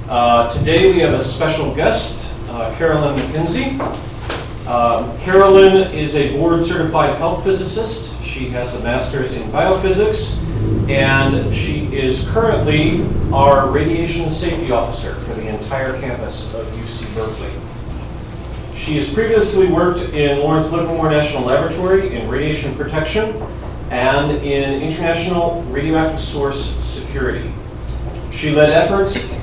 Today we have a special guest, Carolyn MacKenzie. Carolyn is a board-certified health physicist. She has a master's in biophysics, and she is currently our radiation safety officer for the entire campus of UC Berkeley. She has previously worked in Lawrence Livermore National Laboratory in radiation protection and in international radioactive source security. She led efforts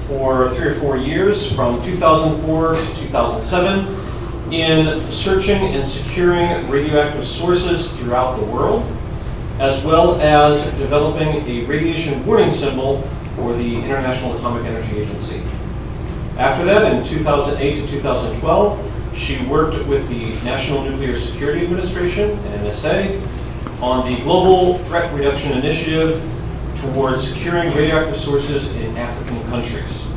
for 3 or 4 years from 2004 to 2007 in searching and securing radioactive sources throughout the world, as well as developing a radiation warning symbol for the International Atomic Energy Agency. After that, in 2008 to 2012, she worked with the National Nuclear Security Administration, NSA, on the Global Threat Reduction Initiative towards securing radioactive sources in African countries.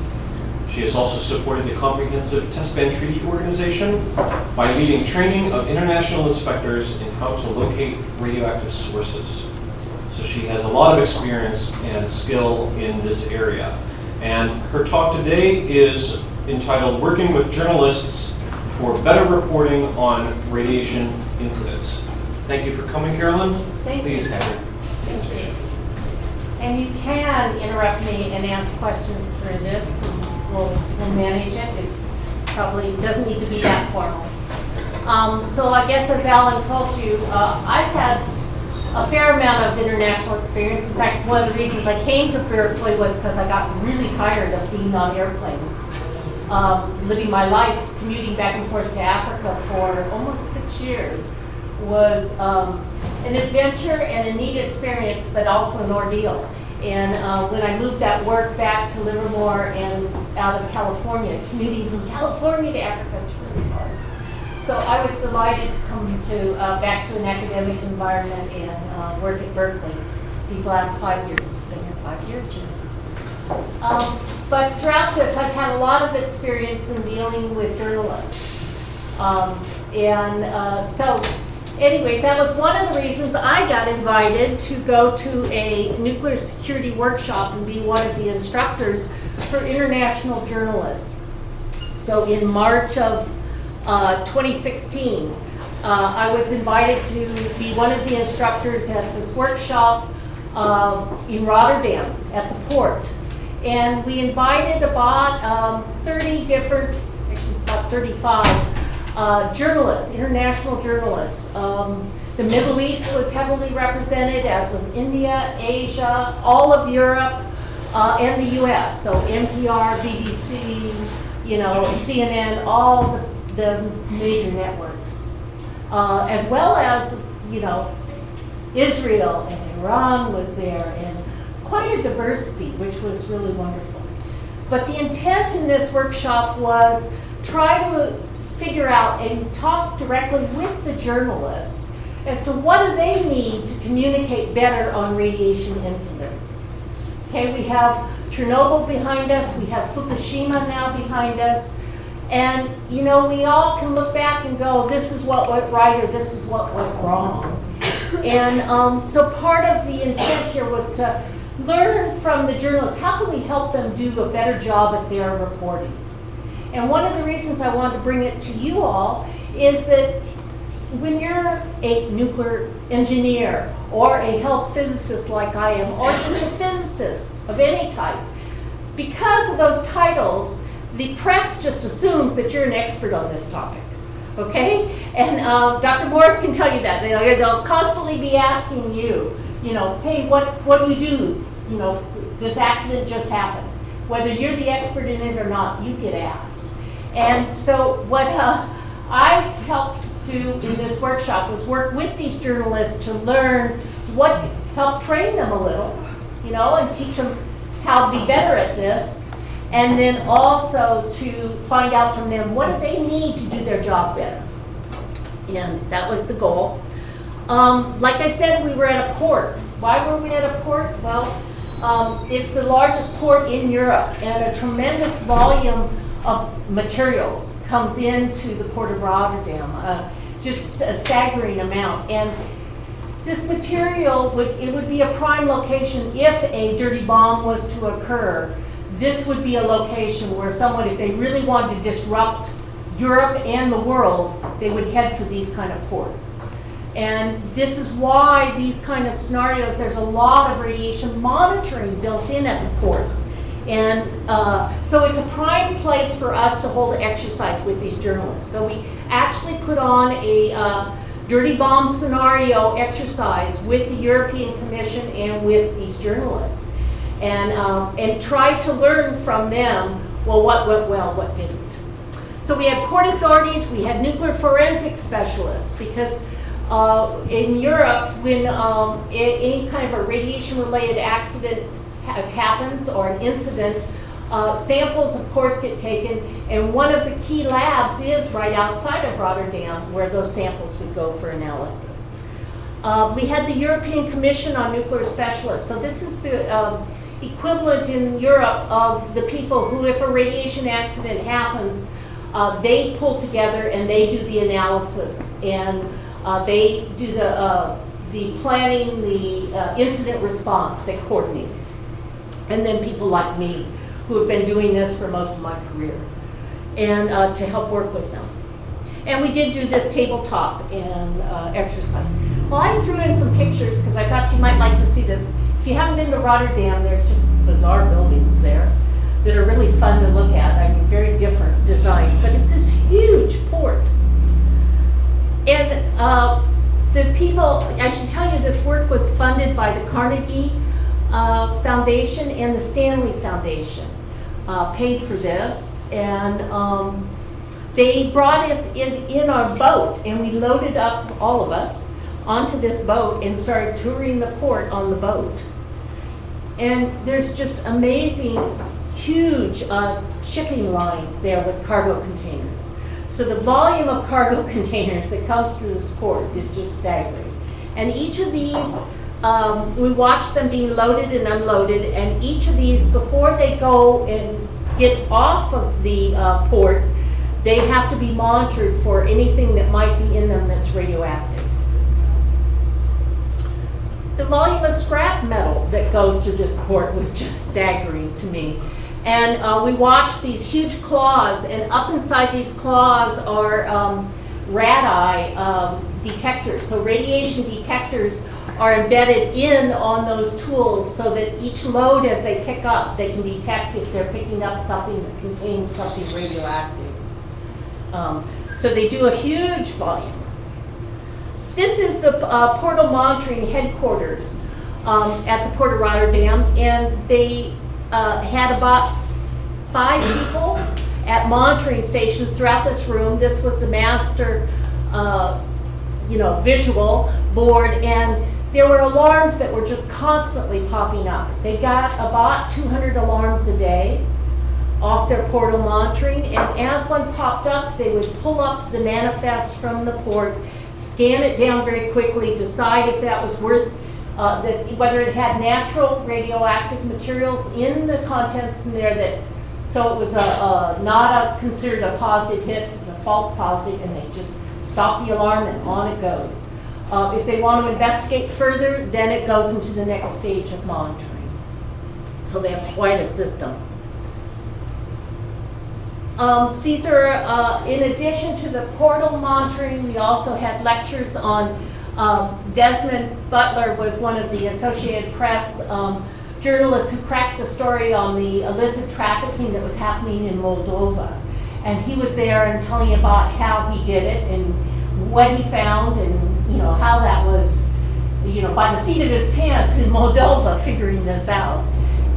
She has also supported the Comprehensive Test Ban Treaty Organization by leading training of international inspectors in how to locate radioactive sources. So she has a lot of experience and skill in this area. And her talk today is entitled Working with Journalists for Better Reporting on Radiation Incidents. Thank you for coming, Carolyn. Please have your presentation. And you can interrupt me and ask questions through this, and we'll manage it. It's probably doesn't need to be that formal. So I guess as Alan told you, I've had a fair amount of international experience. In fact, one of the reasons I came to Berkeley was because I got really tired of being on airplanes. Living my life commuting back and forth to Africa for almost 6 years was an adventure and a neat experience, but also an ordeal. And when I moved that work back to Livermore and out of California, commuting from California to Africa is really hard. So I was delighted to come to back to an academic environment and work at Berkeley these last 5 years. I've been here 5 years now. But throughout this, I've had a lot of experience in dealing with journalists. So anyways, that was one of the reasons I got invited to go to a nuclear security workshop and be one of the instructors for international journalists. So in March of 2016, I was invited to be one of the instructors at this workshop in Rotterdam at the port. And we invited about 30 different, actually about 35 journalists, international journalists. The Middle East was heavily represented, as was India, Asia, all of Europe, and the US. So NPR, BBC, CNN, all the major networks. As well as, Israel and Iran was there, and quite a diversity, which was really wonderful. But the intent in this workshop was try to figure out and talk directly with the journalists as to what do they need to communicate better on radiation incidents. Okay, we have Chernobyl behind us, we have Fukushima now behind us, and we all can look back and go, this is what went right or this is what went wrong. And so part of the intent here was to learn from the journalists, how can we help them do a better job at their reporting? And one of the reasons I wanted to bring it to you all is that when you're a nuclear engineer or a health physicist like I am, or just a physicist of any type, because of those titles, the press just assumes that you're an expert on this topic, okay? And Dr. Morris can tell you that. They'll constantly be asking you, hey, what do you do? This accident just happened. Whether you're the expert in it or not, you get asked. And so what I helped do in this workshop was work with these journalists to learn help train them a little, and teach them how to be better at this. And then also to find out from them, what do they need to do their job better? And that was the goal. Like I said, we were at a port. Why were we at a port? Well, it's the largest port in Europe, and a tremendous volume of materials comes into the port of Rotterdam, just a staggering amount. And this material would be a prime location if a dirty bomb was to occur. this would be a location where someone, if they really wanted to disrupt Europe and the world, they would head for these kind of ports. And this is why these kind of scenarios, there's a lot of radiation monitoring built in at the ports. And so it's a prime place for us to hold exercise with these journalists. So we actually put on a dirty bomb scenario exercise with the European Commission and with these journalists. And tried to learn from them, well, what went well, what didn't. So we had port authorities, we had nuclear forensic specialists, because in Europe, when any kind of a radiation-related accident happens or an incident, samples, of course, get taken, and one of the key labs is right outside of Rotterdam, where those samples would go for analysis. We had the European Commission on Nuclear Specialists. So this is the equivalent in Europe of the people who, if a radiation accident happens, they pull together and they do the analysis, and they do the planning, the incident response, they coordinate. And then people like me, who have been doing this for most of my career, and to help work with them. And we did do this tabletop and exercise. Well, I threw in some pictures because I thought you might like to see this. If you haven't been to Rotterdam, there's just bizarre buildings there that are really fun to look at. I mean, very different designs, but it's this huge port. And the people, I should tell you, this work was funded by the Carnegie Foundation and the Stanley Foundation, paid for this. And they brought us in our boat, and we loaded up, all of us, onto this boat and started touring the port on the boat. And there's just amazing, huge shipping lines there with cargo containers. So the volume of cargo containers that comes through this port is just staggering. And each of these, we watch them being loaded and unloaded, and each of these, before they go and get off of the port, they have to be monitored for anything that might be in them that's radioactive. The volume of scrap metal that goes through this port was just staggering to me. And we watched these huge claws, and up inside these claws are radii detectors. So radiation detectors are embedded in on those tools so that each load as they pick up, they can detect if they're picking up something that contains something radioactive. So they do a huge volume. This is the portal monitoring headquarters at the Port of Rotterdam, and they had about 5 people at monitoring stations throughout this room. This was the master, visual board, and there were alarms that were just constantly popping up. They got about 200 alarms a day off their portal monitoring, and as one popped up, they would pull up the manifest from the port, scan it down very quickly, decide if that was worth, whether it had natural radioactive materials in the contents in there, so it was not considered a positive hit, it's a false positive, and they just stop the alarm and on it goes. If they want to investigate further, then it goes into the next stage of monitoring. So they have quite a system. These are, in addition to the portal monitoring, we also had lectures on, Desmond Butler was one of the Associated Press journalists who cracked the story on the illicit trafficking that was happening in Moldova. And he was there and telling about how he did it and what he found, and how that was, by the seat of his pants in Moldova figuring this out.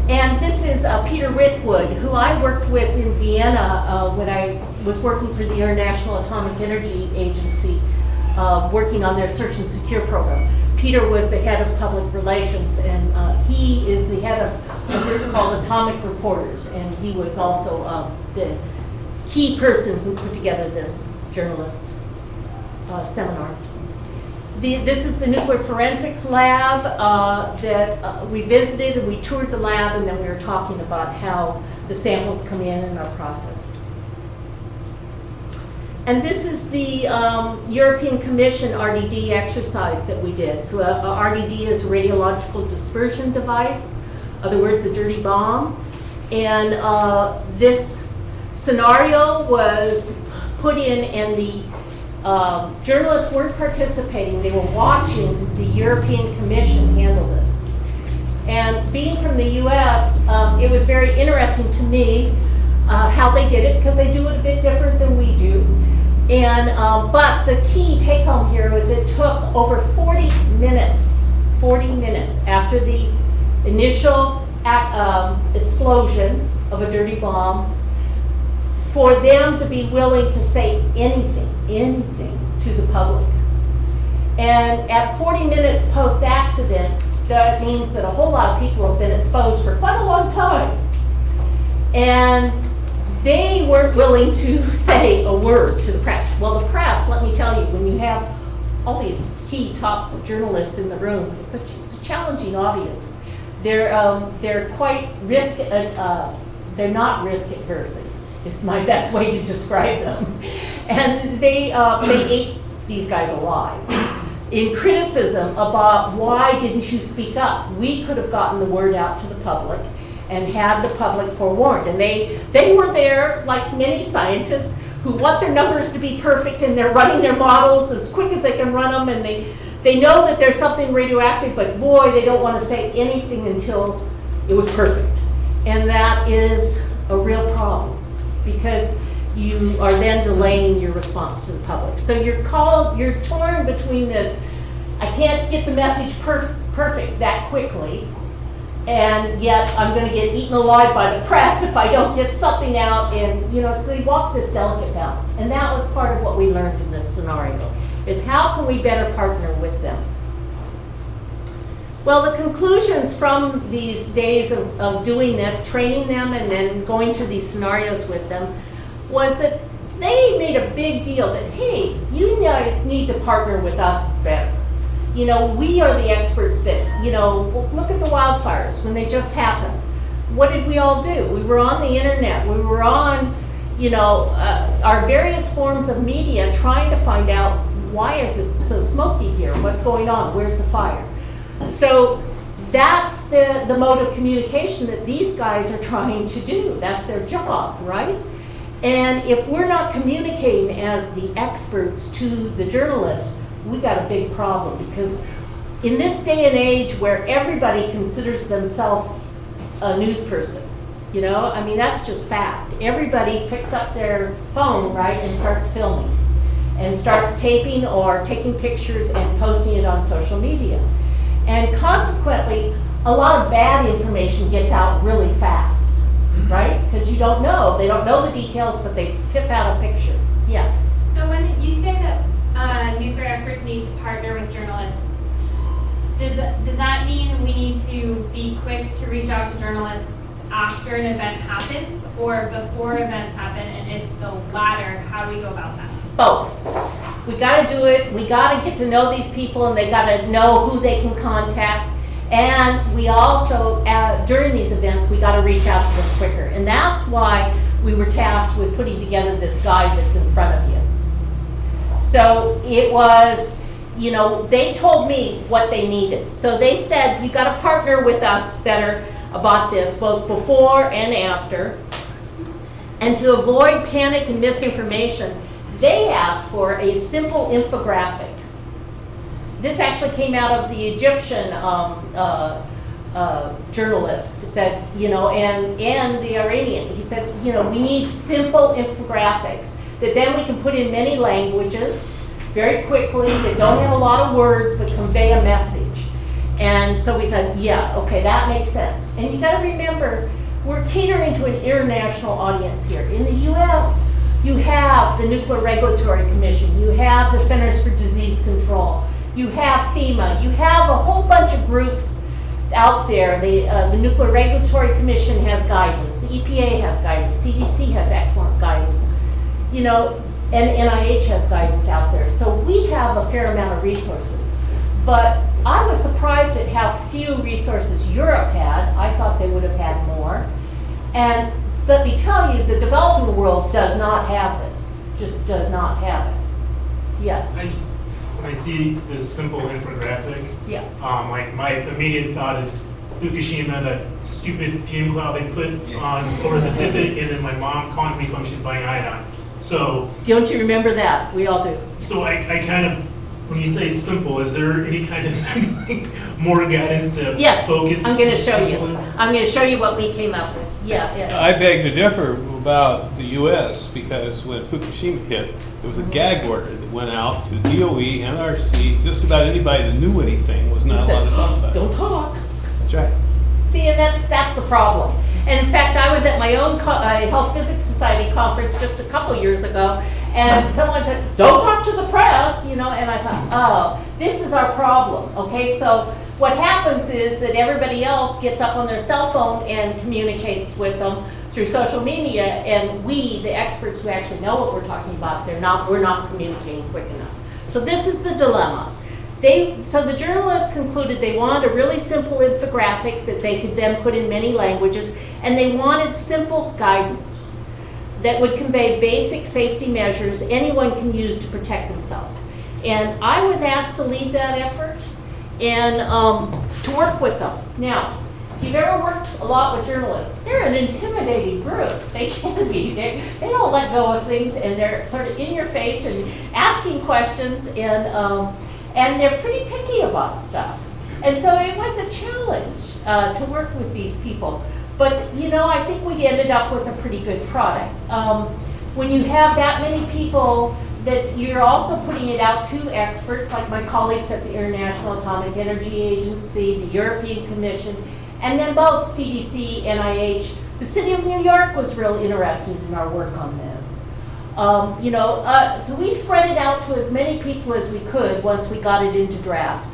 And this is Peter Ritwood, who I worked with in Vienna when I was working for the International Atomic Energy Agency, working on their search and secure program. Peter was the head of public relations, and he is the head of a group called Atomic Reporters, and he was also the key person who put together this journalist seminar. This is the nuclear forensics lab that we visited, and we toured the lab, and then we were talking about how the samples come in and are processed. And this is the European Commission RDD exercise that we did. So RDD is a radiological dispersion device, in other words, a dirty bomb. And this scenario was put in, and the journalists weren't participating. They were watching the European Commission handle this. And being from the US, it was very interesting to me how they did it, because they do it a bit different than we do. And but the key take home here was it took over 40 minutes after the initial explosion of a dirty bomb for them to be willing to say anything to the public. And at 40 minutes post-accident, that means that a whole lot of people have been exposed for quite a long time. And they weren't willing to say a word to the press. Well, the press, let me tell you, when you have all these key top journalists in the room, it's a challenging audience. They're quite they're not risk adverse, is my best way to describe them. And they ate these guys alive. In criticism about why didn't you speak up, we could have gotten the word out to the public and had the public forewarned. And they were there, like many scientists, who want their numbers to be perfect, and they're running their models as quick as they can run them, and they know that there's something radioactive, but boy, they don't want to say anything until it was perfect. And that is a real problem, because you are then delaying your response to the public. So you're torn between this, I can't get the message perfect that quickly, and yet I'm going to get eaten alive by the press if I don't get something out. And so you walk this delicate balance. And that was part of what we learned in this scenario, is how can we better partner with them? Well, the conclusions from these days of doing this, training them and then going through these scenarios with them, was that they made a big deal that, hey, you guys need to partner with us better. We are the experts that, look at the wildfires when they just happened. What did we all do? We were on the internet. We were on, our various forms of media trying to find out, why is it so smoky here? What's going on? Where's the fire? So that's the mode of communication that these guys are trying to do. That's their job, right? And if we're not communicating as the experts to the journalists, we got a big problem, because in this day and age where everybody considers themselves a news person, that's just fact. Everybody picks up their phone, right, and starts filming and starts taping or taking pictures and posting it on social media. And consequently, a lot of bad information gets out really fast, right? Because they don't know the details, but they pip out a picture. Yes? So when you say that nuclear experts need to partner with journalists, does that mean we need to be quick to reach out to journalists after an event happens or before events happen? And if the latter, how do we go about that? Both. We got to do it. We got to get to know these people, and they got to know who they can contact. And we also, during these events, we got to reach out to them quicker. And that's why we were tasked with putting together this guide that's in front of you. So it was, they told me what they needed. So they said, you got to partner with us better about this, both before and after. And to avoid panic and misinformation, they asked for a simple infographic. This actually came out of the Egyptian journalist, said, and the Iranian. He said, we need simple infographics that then we can put in many languages very quickly, that don't have a lot of words but convey a message. And so we said, yeah, okay, that makes sense. And you got to remember, we're catering to an international audience here. In the US, you have the Nuclear Regulatory Commission, you have the Centers for Disease Control, you have FEMA, you have a whole bunch of groups out there. The Nuclear Regulatory Commission has guidance, the EPA has guidance, CDC has excellent guidance, and NIH has guidance out there. So we have a fair amount of resources. But I was surprised at how few resources Europe had. I thought they would have had more. And let me tell you, the developing world does not have this, just does not have it. Yes? When I see this simple infographic, Yeah. my immediate thought is Fukushima, that stupid fume cloud they put on over the Pacific, and then my mom called me, told me she's buying iodine. So Don't you remember that? We all do. So I kind of, when you say simple, is there any kind of more guidance to Yes, focus? I'm going to show you. simple is? I'm going to show you what we came up with. Yeah. I beg to differ about the U.S. because when Fukushima hit, there was a gag order that went out to DOE, NRC, just about anybody that knew anything was not allowed to talk about it. Don't talk. That's right. See, and that's the problem. And in fact, I was at my own Health Physics Society conference just a couple years ago, and someone said, "Don't talk to the press," and I thought, oh, this is our problem. Okay, so what happens is that everybody else gets up on their cell phone and communicates with them through social media, and we, the experts who actually know what we're talking about, we're not communicating quick enough. So this is the dilemma. So the journalists concluded they wanted a really simple infographic that they could then put in many languages, and they wanted simple guidance that would convey basic safety measures anyone can use to protect themselves. And I was asked to lead that effort and to work with them. Now, if you've ever worked a lot with journalists, they're an intimidating group. They can be. They don't let go of things, and they're sort of in your face and asking questions, and they're pretty picky about stuff. And so it was a challenge to work with these people. But, I think we ended up with a pretty good product. When you have that many people that you're also putting it out to experts, like my colleagues at the International Atomic Energy Agency, the European Commission, and then both CDC, NIH. The City of New York was real interested in our work on this. So we spread it out to as many people as we could once we got it into draft.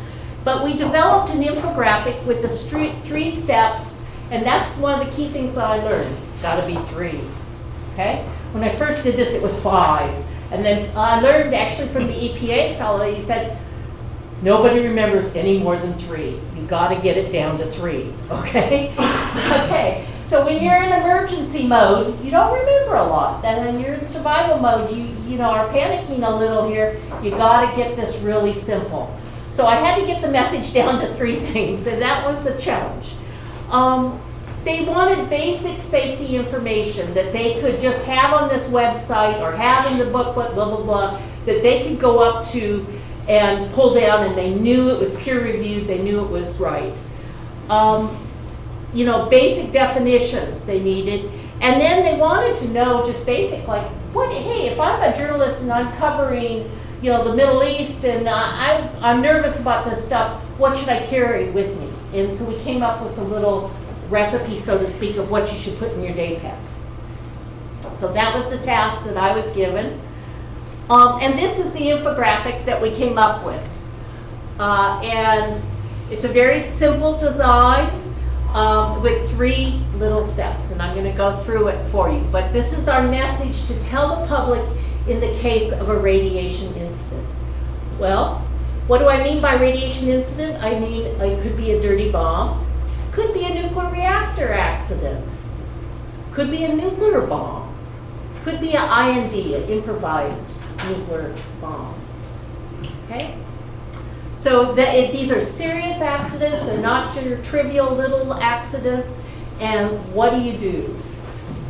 But we developed an infographic with the 3 steps, and that's one of the key things that I learned. It's got to be 3, okay? When I first did this, it was 5. And then I learned actually from the EPA fellow, he said, nobody remembers any more than 3. You got to get it down to 3, okay? Okay. So when you're in emergency mode, you don't remember a lot. And when you're in survival mode, you are panicking a little here. You got to get this really simple. So I had to get the message down to 3 things, and that was a challenge. They wanted basic safety information that they could just have on this website or have in the booklet, blah, blah, blah, that they could go up to and pull down, and they knew it was peer-reviewed, they knew it was right. Basic definitions they needed. And then they wanted to know just basic, like, hey, if I'm a journalist and I'm covering, the Middle East and I'm nervous about this stuff, what should I carry with me? And so we came up with a little recipe, so to speak, of what you should put in your day pack. So that was the task that I was given. And this is the infographic that we came up with. And it's a very simple design with 3 little steps, and I'm going to go through it for you. But this is our message to tell the public in the case of a radiation incident. Well, what do I mean by radiation incident? I mean it could be a dirty bomb, could be a nuclear reactor accident, could be a nuclear bomb, could be an IND, an improvised nuclear bomb. Okay? So these are serious accidents. They're not your trivial little accidents. And what do you do?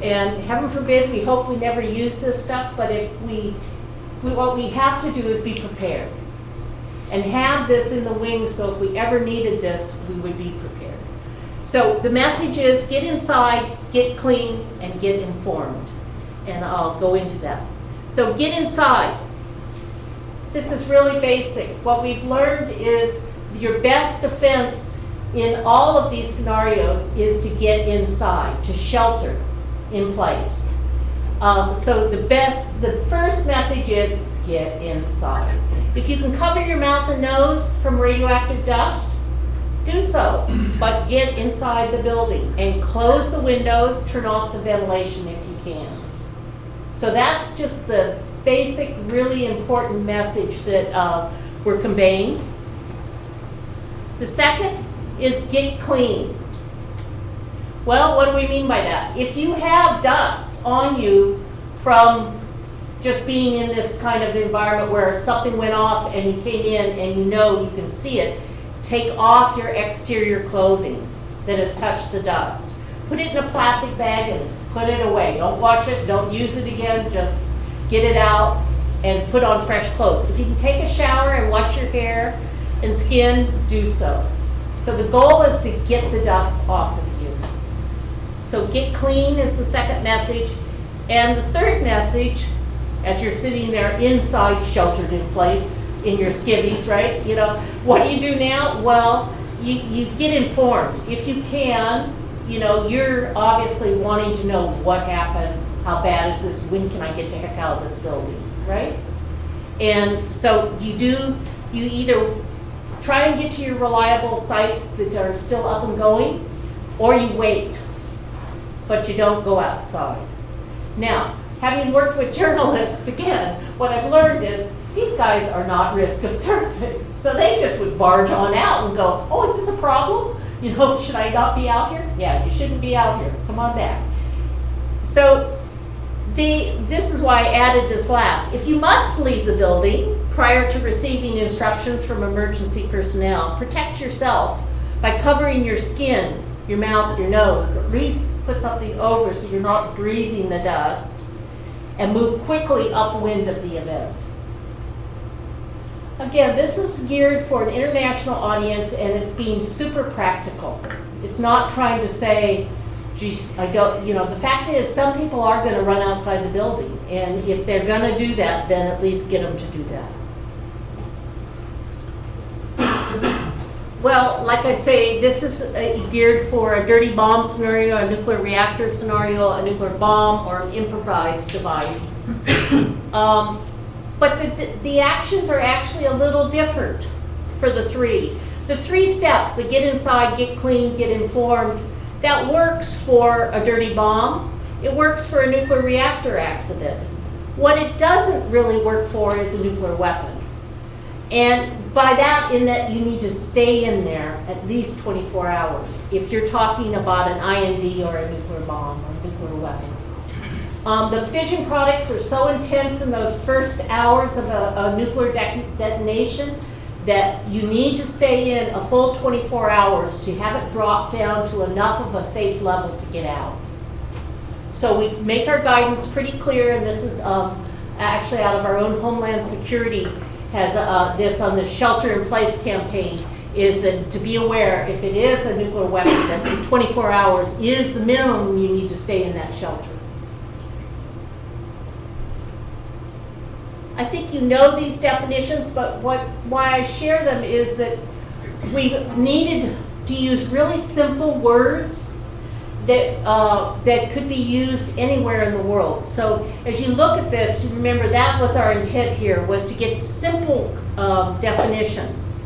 And heaven forbid, we hope we never use this stuff, but what we have to do is be prepared and have this in the wings, so if we ever needed this, we would be prepared. So the message is get inside, get clean, and get informed. And I'll go into that. So get inside. This is really basic. What we've learned is your best defense in all of these scenarios is to get inside, to shelter in place. So the first message is get inside. If you can cover your mouth and nose from radioactive dust, do so, but get inside the building and close the windows, turn off the ventilation if you can. So that's just the basic, really important message that we're conveying. The second is get clean. Well, what do we mean by that? If you have dust on you from just being in this kind of environment where something went off and you came in and you can see it, take off your exterior clothing. that has touched the dust. Put it in a plastic bag and put it away. Don't wash it, don't use it again, just get it out and put on fresh clothes. If you can take a shower and wash your hair and skin, do so. So the goal is to get the dust off of you. So get clean is the second message. And the third message, as you're sitting there inside, sheltered in place, in your skivvies, right? You know, what do you do now? Well, you get informed. If you can, you know, you're obviously wanting to know what happened, how bad is this, when can I get the heck out of this building, right? And so you either try and get to your reliable sites that are still up and going, or you wait, but you don't go outside. Now, having worked with journalists, again, what I've learned is these guys are not risk observant. So they just would barge on out and go, oh, is this a problem? You know, should I not be out here? Yeah, you shouldn't be out here. Come on back. So this is why I added this last. If you must leave the building prior to receiving instructions from emergency personnel, protect yourself by covering your skin, your mouth, your nose. At least put something over so you're not breathing the dust, and move quickly upwind of the event. Again, this is geared for an international audience, and it's being super practical. It's not trying to say, geez, I don't, you know, the fact is some people are going to run outside the building, and if they're going to do that, then at least get them to do that. Well, like I say, this is geared for a dirty bomb scenario, a nuclear reactor scenario, a nuclear bomb, or an improvised device. But the actions are actually a little different for the three. The 3 steps, the get inside, get clean, get informed, that works for a dirty bomb. It works for a nuclear reactor accident. What it doesn't really work for is a nuclear weapon. And by that, in that you need to stay in there at least 24 hours if you're talking about an IND or a nuclear bomb or a nuclear weapon. The fission products are so intense in those first hours of a nuclear detonation that you need to stay in a full 24 hours to have it drop down to enough of a safe level to get out. So we make our guidance pretty clear, and this is actually out of our own Homeland Security has this on the Shelter in Place campaign, is that to be aware if it is a nuclear weapon that 24 hours is the minimum you need to stay in that shelter. I think you know these definitions, but why I share them is that we needed to use really simple words that could be used anywhere in the world. So as you look at this, remember that was our intent here, was to get simple definitions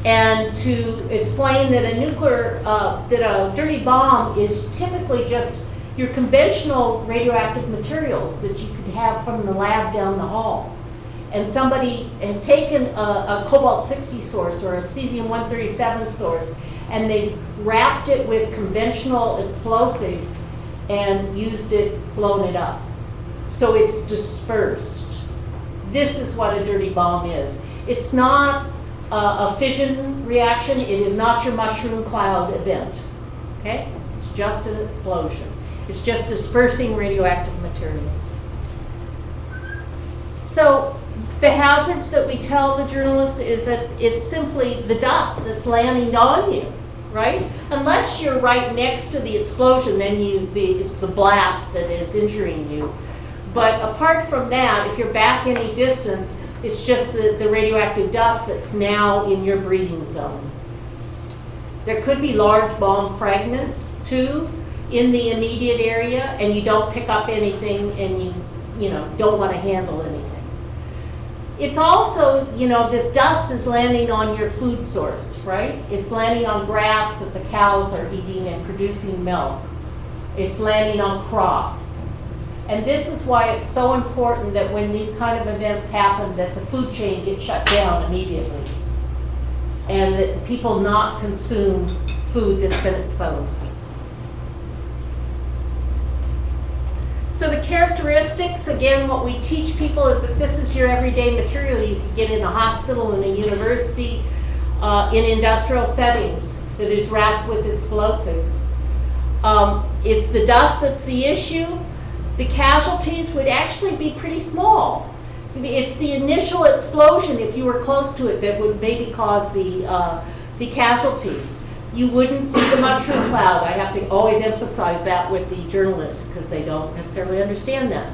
and to explain that a dirty bomb is typically just your conventional radioactive materials that you could have from the lab down the hall. And somebody has taken a cobalt-60 source or a cesium-137 source, and they've wrapped it with conventional explosives and used it, blown it up. So it's dispersed. This is what a dirty bomb is. It's not a fission reaction. It is not your mushroom cloud event. Okay? It's just an explosion. It's just dispersing radioactive material. So the hazards that we tell the journalists is that it's simply the dust that's landing on you, right? Unless you're right next to the explosion, then it's the blast that is injuring you. But apart from that, if you're back any distance, it's just the radioactive dust that's now in your breathing zone. There could be large bomb fragments too in the immediate area, and you don't pick up anything, and you don't want to handle anything. It's also, this dust is landing on your food source, right? It's landing on grass that the cows are eating and producing milk. It's landing on crops. And this is why it's so important that when these kind of events happen, that the food chain gets shut down immediately. And that people not consume food that's been exposed. So the characteristics, again, what we teach people is that this is your everyday material. You can get in a hospital, in a university, in industrial settings. that is wrapped with explosives. It's the dust that's the issue. The casualties would actually be pretty small. It's the initial explosion, if you were close to it, that would maybe cause the casualty. You wouldn't see the mushroom cloud. I have to always emphasize that with the journalists because they don't necessarily understand that.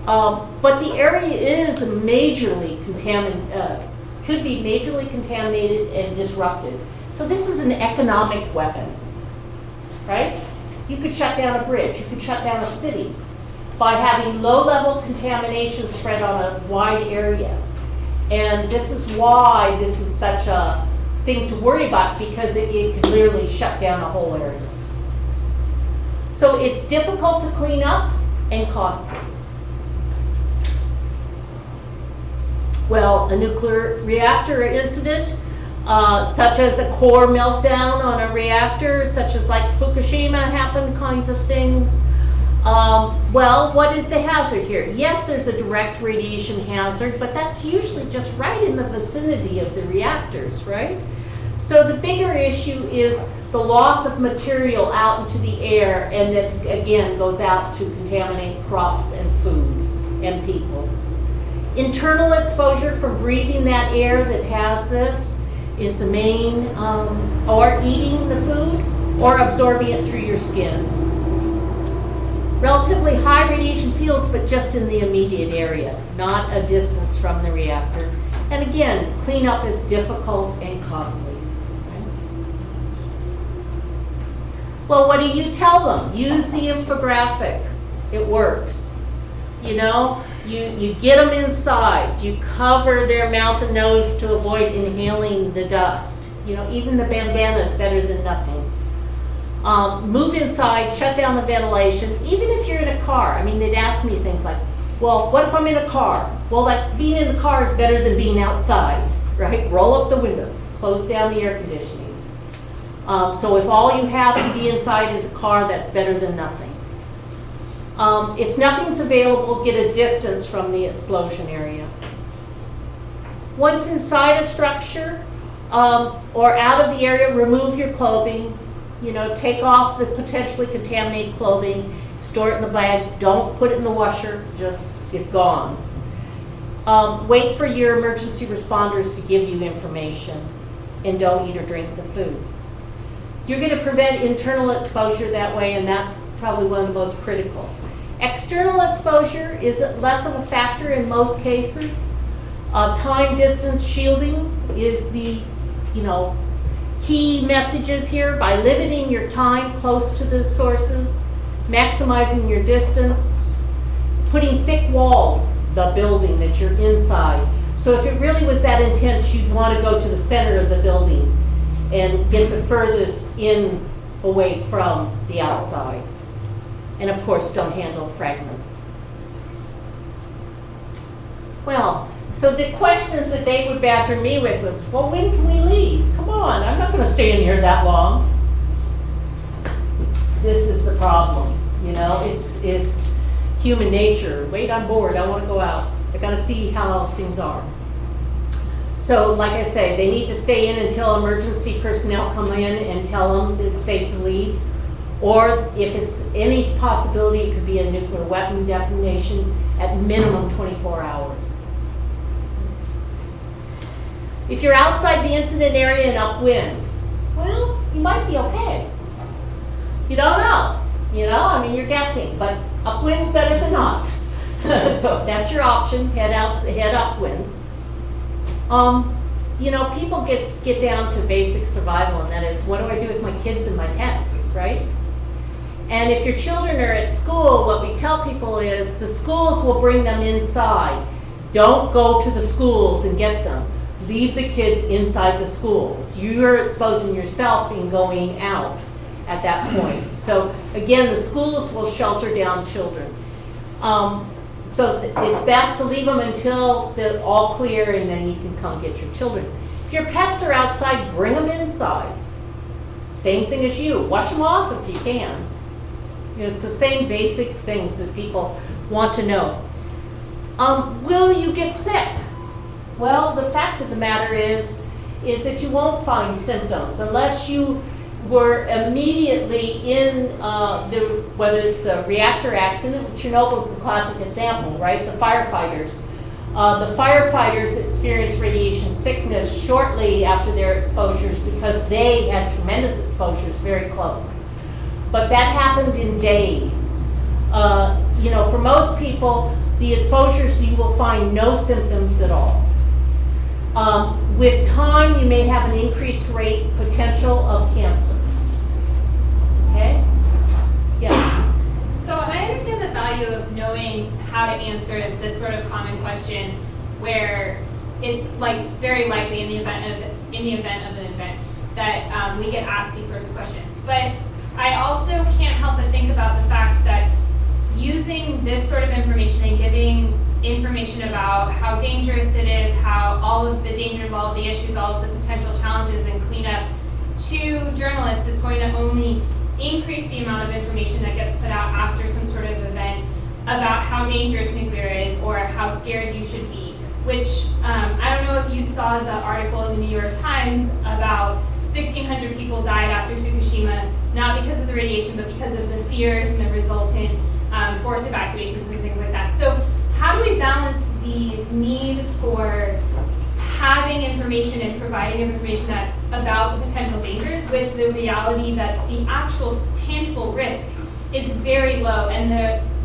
But the area is majorly contaminated, could be majorly contaminated and disrupted. So this is an economic weapon, right? You could shut down a bridge, you could shut down a city by having low-level contamination spread on a wide area. And this is why this is such a thing to worry about, because it could literally shut down a whole area. So it's difficult to clean up and costly. Well, a nuclear reactor incident, such as a core meltdown on a reactor, such as like Fukushima happened kinds of things. Well, what is the hazard here? Yes, there's a direct radiation hazard, but that's usually just right in the vicinity of the reactors, right? So the bigger issue is the loss of material out into the air, and that again goes out to contaminate crops and food and people. Internal exposure from breathing that air that has this is the main, or eating the food or absorbing it through your skin. Relatively high radiation fields, but just in the immediate area, not a distance from the reactor. And again, cleanup is difficult and costly. Well, what do you tell them? Use the infographic. It works. You know, you get them inside. You cover their mouth and nose to avoid inhaling the dust. You know, even the bandana is better than nothing. Move inside, shut down the ventilation, even if you're in a car. I mean, they'd ask me things like, well, what if I'm in a car? Well, like, being in the car is better than being outside, right? Roll up the windows, close down the air conditioning. So if all you have to be inside is a car, that's better than nothing. If nothing's available, get a distance from the explosion area. Once inside a structure or out of the area, remove your clothing. You know, take off the potentially contaminated clothing, store it in the bag, don't put it in the washer, just, it's gone. Wait for your emergency responders to give you information, and don't eat or drink the food. You're going to prevent internal exposure that way, and that's probably one of the most critical. External exposure is less of a factor in most cases. Time distance shielding is the, key messages here. By limiting your time close to the sources, maximizing your distance, putting thick walls, the building that you're inside. So if it really was that intense, you'd want to go to the center of the building and get the furthest in away from the outside. And of course, don't handle fragments. Well, so the questions that they would badger me with was, well, when can we leave? Come on, I'm not going to stay in here that long. This is the problem, it's human nature. Wait, I'm bored, I want to go out. I got to see how things are. So like I say, they need to stay in until emergency personnel come in and tell them it's safe to leave. Or if it's any possibility, it could be a nuclear weapon detonation, at minimum 24 hours. If you're outside the incident area and upwind, well, you might be okay. You don't know. You're guessing, but upwind's better than not. So if that's your option, head upwind. People get down to basic survival, and that is, what do I do with my kids and my pets, right? And if your children are at school, what we tell people is the schools will bring them inside. Don't go to the schools and get them. Leave the kids inside the schools. You're exposing yourself in going out at that point. So again, the schools will shelter down children. So it's best to leave them until they're all clear, and then you can come get your children. If your pets are outside, bring them inside. Same thing as you. Wash them off if you can. It's the same basic things that people want to know. Will you get sick? Well, the fact of the matter is, is that you won't find symptoms unless you were immediately in whether it's the reactor accident. Chernobyl's the classic example, right? The firefighters experienced radiation sickness shortly after their exposures because they had tremendous exposures very close. But that happened in days. For most people, the exposures, you will find no symptoms at all. With time, you may have an increased rate potential of cancer. Okay? Yes. So I understand the value of knowing how to answer this sort of common question, where it's like very likely in the event of an event that we get asked these sorts of questions. But I also can't help but think about the fact that using this sort of information and giving information about how dangerous it is, how all of the dangers, all of the issues, all of the potential challenges and cleanup to journalists is going to only increase the amount of information that gets put out after some sort of event about how dangerous nuclear is or how scared you should be, which I don't know if you saw the article in the New York Times about 1,600 people died after Fukushima, not because of the radiation, but because of the fears and the resultant forced evacuations and things like that. So how do we balance the need for having information and providing information about the potential dangers with the reality that the actual tangible risk is very low and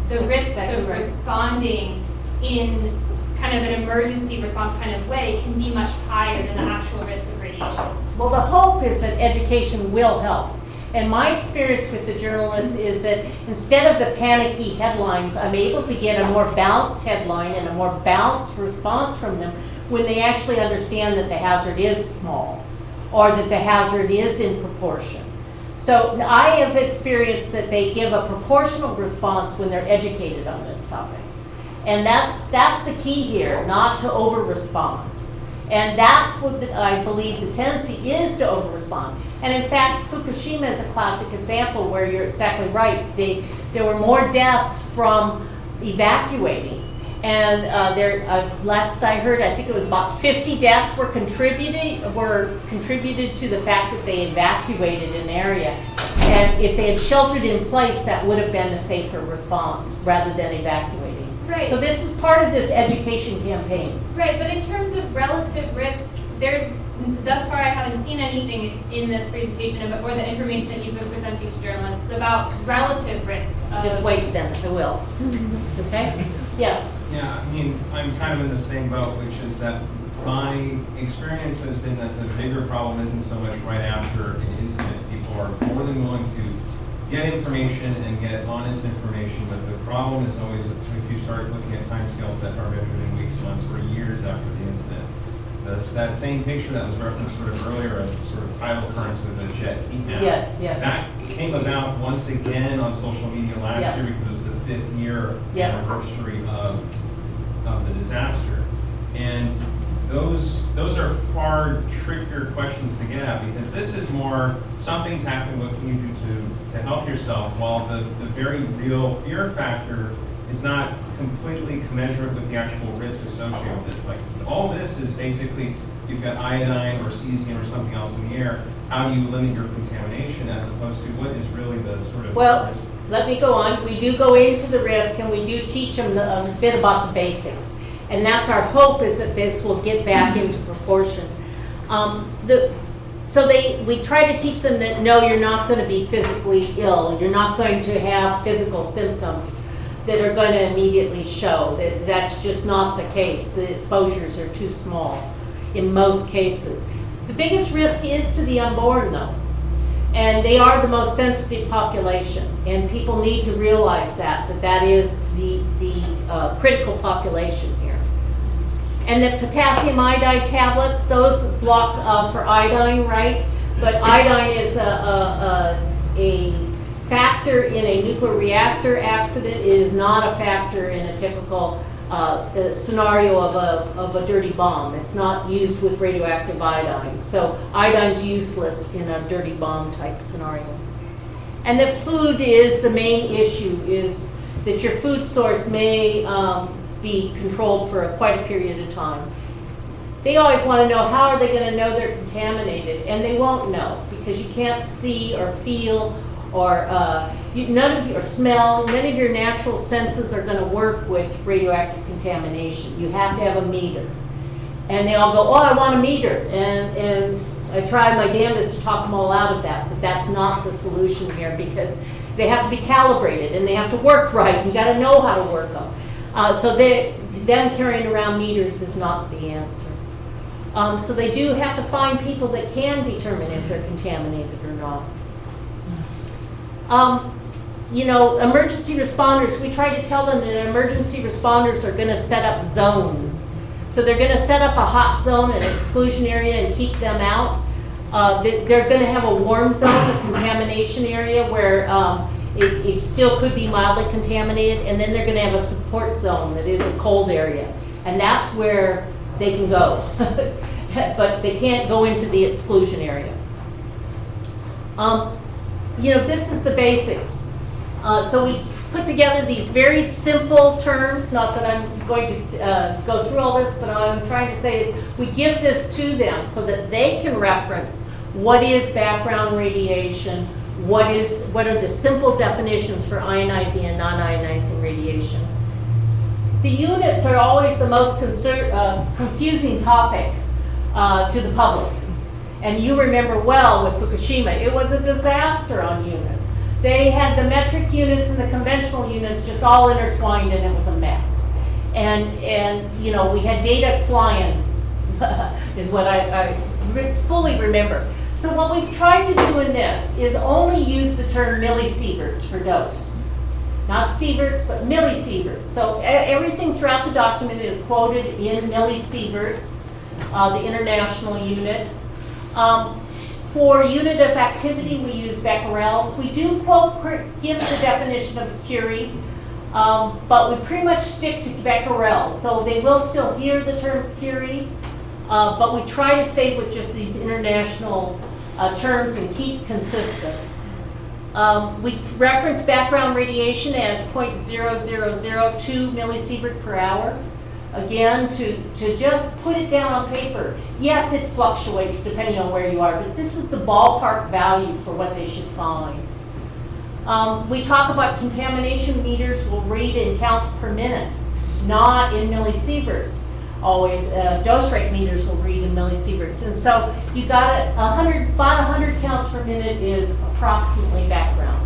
the risks of responding in kind of an emergency response kind of way can be much higher than the actual risk of radiation? Well, the hope is that education will help. And my experience with the journalists is that instead of the panicky headlines, I'm able to get a more balanced headline and a more balanced response from them when they actually understand that the hazard is small or that the hazard is in proportion. So I have experienced that they give a proportional response when they're educated on this topic. And that's the key here, not to over-respond. And that's what I believe the tendency is, to over-respond. And in fact, Fukushima is a classic example where you're exactly right. There were more deaths from evacuating. And last I heard, I think it was about 50 deaths were contributed to the fact that they evacuated an area. And if they had sheltered in place, that would have been a safer response rather than evacuating. Right. So this is part of this education campaign. Right, but in terms of relative risk, thus far I haven't seen anything in this presentation or the information that you've been presenting to journalists about relative risk. Just wait then, I will. Okay? Yes. Yeah, I mean, I'm kind of in the same boat, which is that my experience has been that the bigger problem isn't so much right after an incident. People are more than willing to get information and get honest information, but the problem is always if you start looking at timescales that are measured in weeks, months, or years after the incident. That same picture that was referenced sort of earlier of sort of tidal currents with the jet heat map. Yeah. That came about once again on social media last year because it was the 5th year anniversary of the disaster. And those are far trickier questions to get at, because this is more something's happened, what can you do to help yourself, while the very real fear factor is not completely commensurate with the actual risk associated with this. Like, all this is basically, you've got iodine or cesium or something else in the air, how do you limit your contamination, as opposed to what is really the sort of risk? Let me go on. We do go into the risk, and we do teach them a bit about the basics. And that's our hope, is that this will get back into proportion. We try to teach them that, no, you're not going to be physically ill. You're not going to have physical symptoms that are going to immediately show. That's just not the case. The exposures are too small in most cases. The biggest risk is to the unborn, though. And they are the most sensitive population. And people need to realize that is the critical population here. And the potassium iodide tablets, those block for iodine, right? But iodine is a factor in a nuclear reactor accident. It is not a factor in a typical scenario of a dirty bomb. It's not used with radioactive iodine. So iodine's useless in a dirty bomb type scenario. And the food is the main issue, is that your food source may be controlled for quite a period of time. they always want to know, how are they going to know they're contaminated? And they won't know, because you can't see or feel or none of your smell, none of your natural senses are going to work with radioactive contamination. You have to have a meter. And they all go, oh, I want a meter. And I try my damnedest to talk them all out of that, but that's not the solution here, because they have to be calibrated and they have to work right. You got to know how to work them. So them carrying around meters is not the answer. So they do have to find people that can determine if they're contaminated or not. You know, emergency responders, we try to tell them that emergency responders are going to set up zones. So they're going to set up a hot zone, an exclusion area, and keep them out. They're going to have a warm zone, a contamination area where it still could be mildly contaminated, and then they're going to have a support zone that is a cold area. And that's where they can go. But they can't go into the exclusion area. You know, this is the basics. So we put together these very simple terms, not that I'm going to go through all this, but what I'm trying to say is we give this to them so that they can reference what is background radiation, what are the simple definitions for ionizing and non-ionizing radiation. The units are always the most confusing topic to the public. And you remember well with Fukushima, it was a disaster on units. They had the metric units and the conventional units just all intertwined, and it was a mess. And you know, we had data flying, is what I fully remember. So what we've tried to do in this is only use the term millisieverts for dose. Not sieverts, but millisieverts. So everything throughout the document is quoted in millisieverts, the international unit. For unit of activity, we use becquerels. We do give the definition of Curie, but we pretty much stick to becquerels. So they will still hear the term Curie, but we try to stay with just these international terms and keep consistent. We reference background radiation as 0.0002 millisievert per hour. Again, to just put it down on paper. Yes, it fluctuates depending on where you are, but this is the ballpark value for what they should find. We talk about contamination meters will read in counts per minute, not in millisieverts. Always, dose rate meters will read in millisieverts. And so you got about 100 counts per minute is approximately background.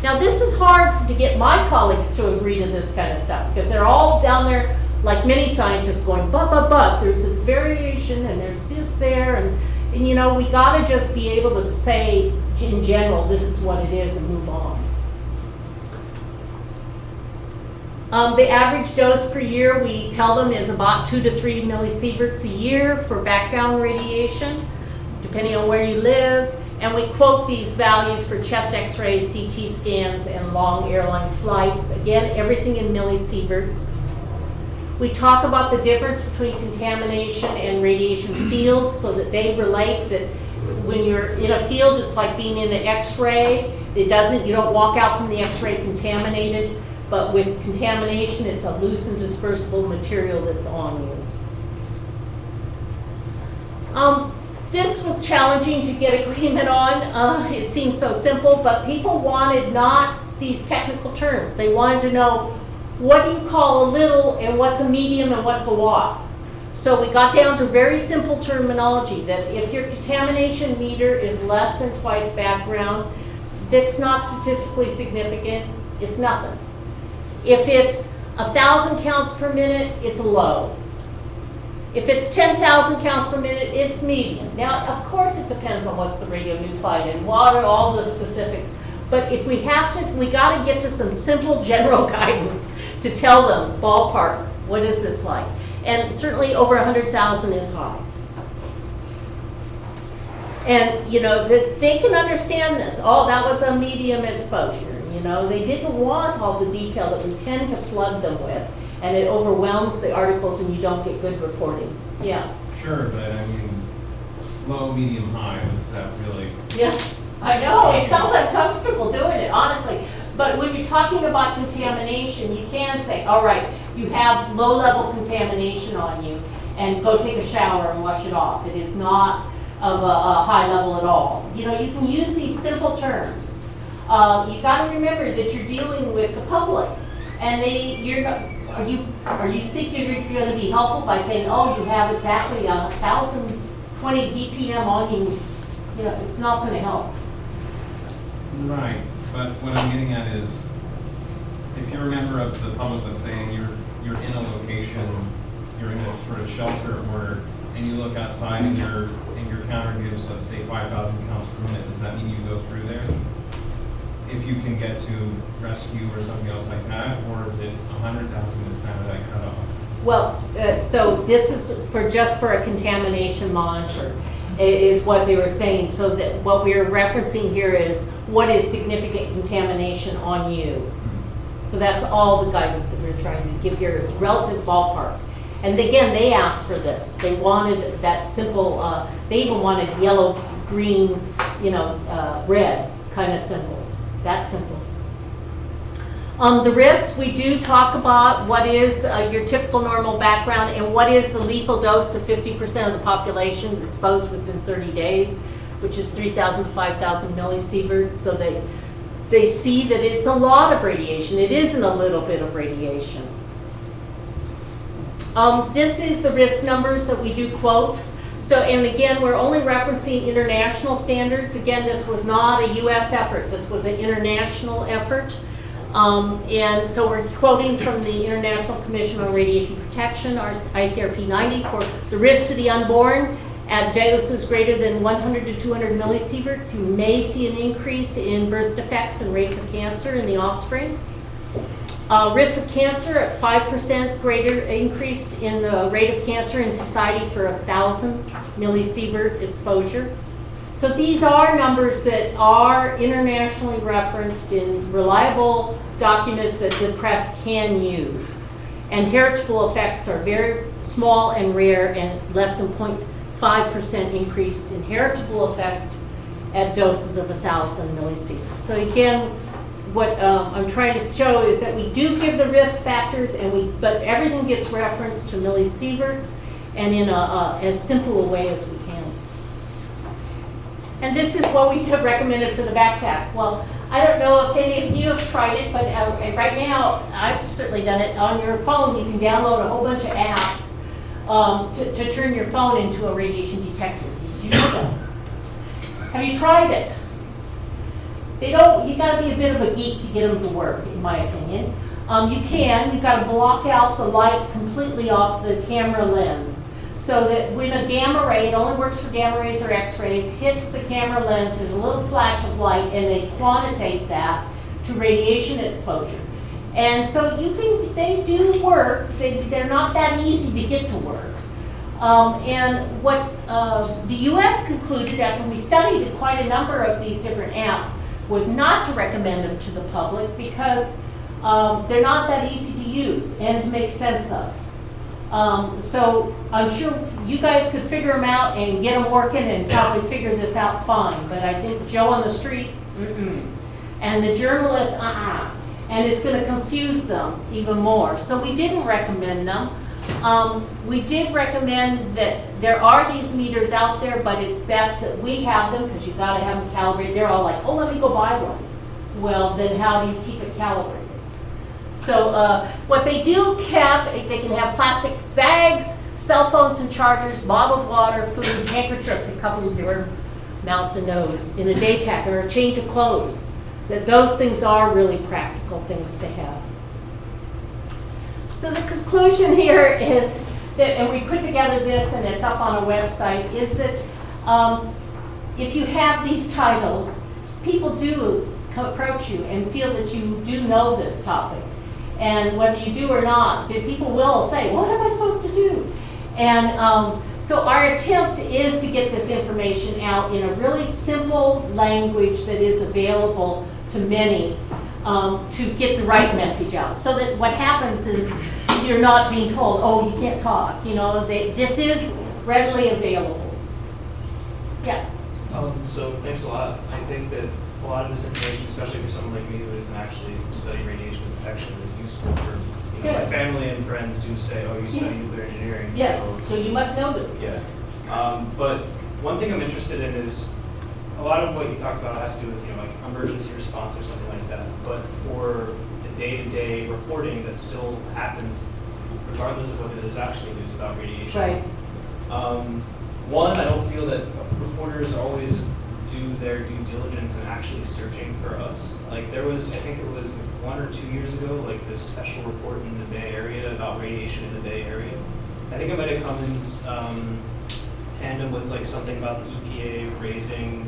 Now this is hard to get my colleagues to agree to this kind of stuff, because they're all down there like many scientists going, but, there's this variation and there's this there, and you know, we gotta just be able to say in general, this is what it is, and move on. The average dose per year, we tell them, is about 2 to 3 millisieverts a year for background radiation, depending on where you live. And we quote these values for chest x-rays, CT scans, and long airline flights. Again, everything in millisieverts. We talk about the difference between contamination and radiation fields so that they relate that when you're in a field, it's like being in an x-ray. You don't walk out from the x-ray contaminated, but with contamination, it's a loose and dispersible material that's on you. This was challenging to get agreement on. It seems so simple, but people wanted not these technical terms. They wanted to know, what do you call a little, and what's a medium, and what's a lot? So we got down to very simple terminology, that if your contamination meter is less than twice background, that's not statistically significant, it's nothing. If it's 1,000 counts per minute, it's low. If it's 10,000 counts per minute, it's medium. Now, of course it depends on what's the radionuclide and what are all the specifics. But if we have to, we got to get to some simple general guidance to tell them, ballpark, what is this like? And certainly over 100,000 is high. And, you know, they can understand this. Oh, that was a medium exposure. You know, they didn't want all the detail that we tend to flood them with. And it overwhelms the articles and you don't get good reporting. Yeah. Sure, but I mean, low, medium, high, what's that really? Yeah. I know, it sounds uncomfortable doing it, honestly. But when you're talking about contamination, you can say, all right, you have low-level contamination on you. and go take a shower and wash it off. It is not of a high level at all. You know, you can use these simple terms. You got to remember that you're dealing with the public, and are you think you're going to be helpful by saying, oh, you have exactly 1,020 DPM on you? You know, it's not going to help. Right, but what I'm getting at is, if you're a member of the public, let's say, and you're in a location, you're in a sort of shelter order, and you look outside and your counter gives, let's say, 5,000 counts per minute, does that mean you go through there? If you can get to rescue or something else like that, or is it 100,000 is kind of that cutoff? Well, so this is just for a contamination monitor, is what they were saying. So that what we're referencing here is what is significant contamination on you. So that's all the guidance that we're trying to give here is relative ballpark. And again, they asked for this. They wanted that simple, they even wanted yellow, green, red kind of symbols. That simple. The risks, we do talk about what is your typical normal background and what is the lethal dose to 50% of the population exposed within 30 days, which is 3,000 to 5,000 millisieverts. So they see that it's a lot of radiation. It isn't a little bit of radiation. This is the risk numbers that we do quote. So, and again, we're only referencing international standards. Again, this was not a US effort. This was an international effort. And so we're quoting from the International Commission on Radiation Protection, our ICRP 90, for the risk to the unborn at doses greater than 100 to 200 millisievert. You may see an increase in birth defects and rates of cancer in the offspring. Risk of cancer at 5% greater increase in the rate of cancer in society for 1,000 millisievert exposure. So these are numbers that are internationally referenced in reliable documents that the press can use. And heritable effects are very small and rare, and less than 0.5% increase in heritable effects at doses of 1,000 millisieverts. So again, what I'm trying to show is that we do give the risk factors, but everything gets referenced to millisieverts and in as simple a way as we can. And this is what we have recommended for the backpack. Well, I don't know if any of you have tried it, but right now, I've certainly done it. On your phone, you can download a whole bunch of apps to turn your phone into a radiation detector. Did you know that? Have you tried it? You gotta be a bit of a geek to get them to work, in my opinion. You've gotta block out the light completely off the camera lens. So that when a gamma ray, it only works for gamma rays or X-rays, hits the camera lens, there's a little flash of light, and they quantitate that to radiation exposure. And so they do work. They're not that easy to get to work. And what the US concluded after we studied quite a number of these different apps was not to recommend them to the public because they're not that easy to use and to make sense of. So I'm sure you guys could figure them out and get them working and probably figure this out fine. But I think Joe on the street, and the journalists, and it's going to confuse them even more. So we didn't recommend them. We did recommend that there are these meters out there, but it's best that we have them because you've got to have them calibrated. They're all like, oh, let me go buy one. Well, then how do you keep it calibrated? So what they do have, they can have plastic bags, cell phones and chargers, bottled water, food, handkerchief to cover your mouth and nose in a day pack, or a change of clothes. That those things are really practical things to have. So the conclusion here is that, and we put together this and it's up on a website, is that if you have these titles, people do approach you and feel that you do know this topic. And whether you do or not, people will say, what am I supposed to do? And so our attempt is to get this information out in a really simple language that is available to many to get the right message out. So that what happens is you're not being told, oh, you can't talk. This is readily available. Yes? So thanks a lot. I think that a lot of this information, especially for someone like me who doesn't actually study radiation detection, is useful for my Good. family and friends do say, oh, you study nuclear engineering. Yes, So, so you must know this. yeah. But one thing I'm interested in is a lot of what you talked about has to do with, like emergency response or something like that. But for the day-to-day reporting that still happens, regardless of whether there's actually news about radiation. Right. One, I don't feel that reporters always do their due diligence in actually searching for us. Like there was, I think it was 1 or 2 years ago, like this special report in the Bay Area about radiation in the Bay Area. I think it might have come in tandem with like something about the EPA raising,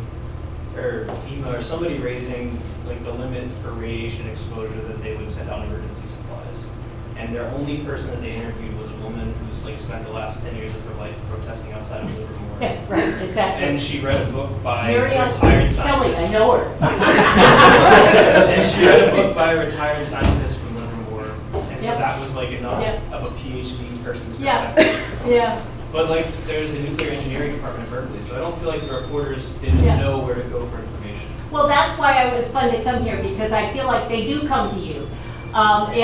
or FEMA or somebody raising like the limit for radiation exposure that they would send out emergency supplies. And their only person that they interviewed was a woman who's like spent the last 10 years of her life protesting outside of Livermore. Yeah, right, exactly. And she read a book by a Miriam retired Kelly, scientist. I know her. And she read a book by a retired scientist from Livermore. And so Yep. that was like enough Yep. of a PhD person's Yeah. perspective. Yeah, But like there's a nuclear engineering department in Berkeley, so I don't feel like the reporters didn't Yeah. know where to go for information. well, that's why it was fun to come here, because I feel like they do come to you. And,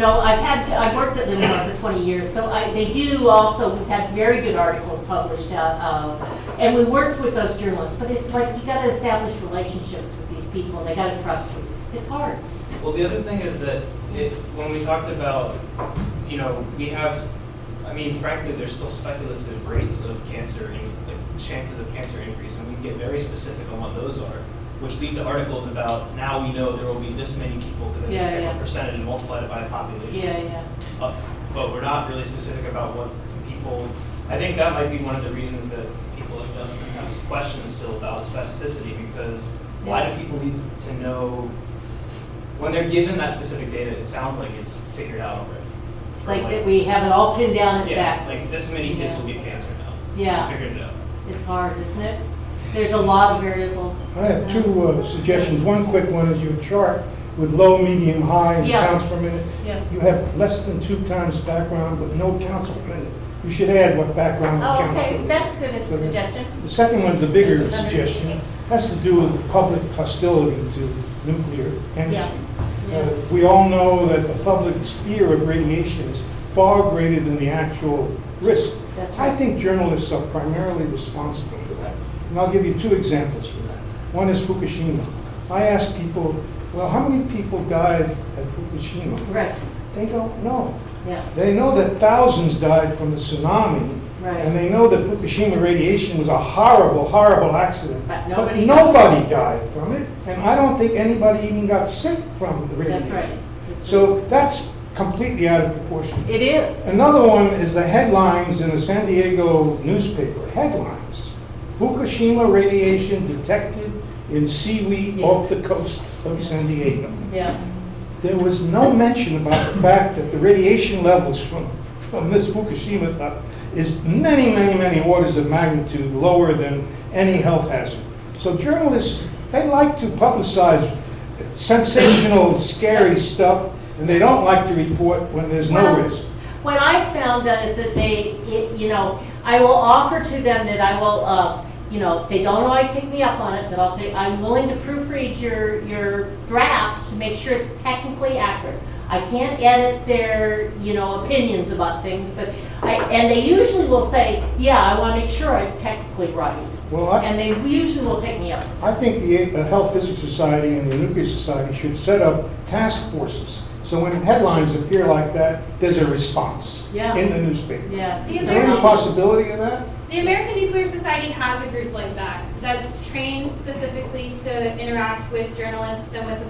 I've worked at Livermore for 20 years, so they do also, we've had very good articles published, and we worked with those journalists, but it's like, you gotta establish relationships with these people, and they gotta trust you. It's hard. Well, the other thing is that when we talked about, we have, frankly, there's still speculative rates of cancer, like chances of cancer increase, and we can get very specific on what those are, which lead to articles about now we know there will be this many people because they just Yeah, take yeah. a percentage and multiply it by the population. Yeah. But we're not really specific about what people, I think that might be one of the reasons that people like Justin have questions still about specificity, because why do people need to know, when they're given that specific data, it sounds like it's figured out already. Like that we have it all pinned down exactly. Yeah, like this many kids will get cancer now. Yeah. We figured it out. It's hard, isn't it? There's a lot of variables. I have two suggestions. One quick one is your chart with low, medium, high, and Yeah. counts per minute. Yeah. You have less than 2 times background, but no counts per minute. You should add what background Oh, counts per okay, minute. that's good as a suggestion. The second one's a bigger There's another- suggestion. It has to do with the public hostility to nuclear energy. Yeah. We all know that the public's fear of radiation is far greater than the actual risk. That's I right. think journalists are primarily responsible for that. And I'll give you 2 examples for that. One is Fukushima. I asked people, well, how many people died at Fukushima? Right, They don't know. yeah, They know that thousands died from the tsunami, right. and they know that Fukushima radiation was a horrible, horrible accident. But But nobody- nobody died from it, and I don't think anybody even got sick from the radiation. That's right. That's So that's completely out of proportion. right. It is. Another one is the headlines in a San Diego newspaper. Headlines: Fukushima radiation detected in seaweed Yes. off the coast of San Diego. Yeah, There was no mention about the fact that the radiation levels from this Fukushima is many, many, many orders of magnitude lower than any health hazard. So journalists, they like to publicize sensational, scary stuff, and they don't like to report when there's no Well, risk. what I found is that I will offer to them that I will, they don't always take me up on it, but I'll say, I'm willing to proofread your draft to make sure it's technically accurate. I can't edit their, opinions about things, but and they usually will say, yeah, I want to make sure it's technically right. Well, And they usually will take me up. I think the Health Physics Society and the Nuclear Society should set up task forces. So when headlines appear like that, there's a response Yeah. in the newspaper. Yeah. Is there any possibility of that? The American Nuclear Society has a group like that that's trained specifically to interact with journalists and with the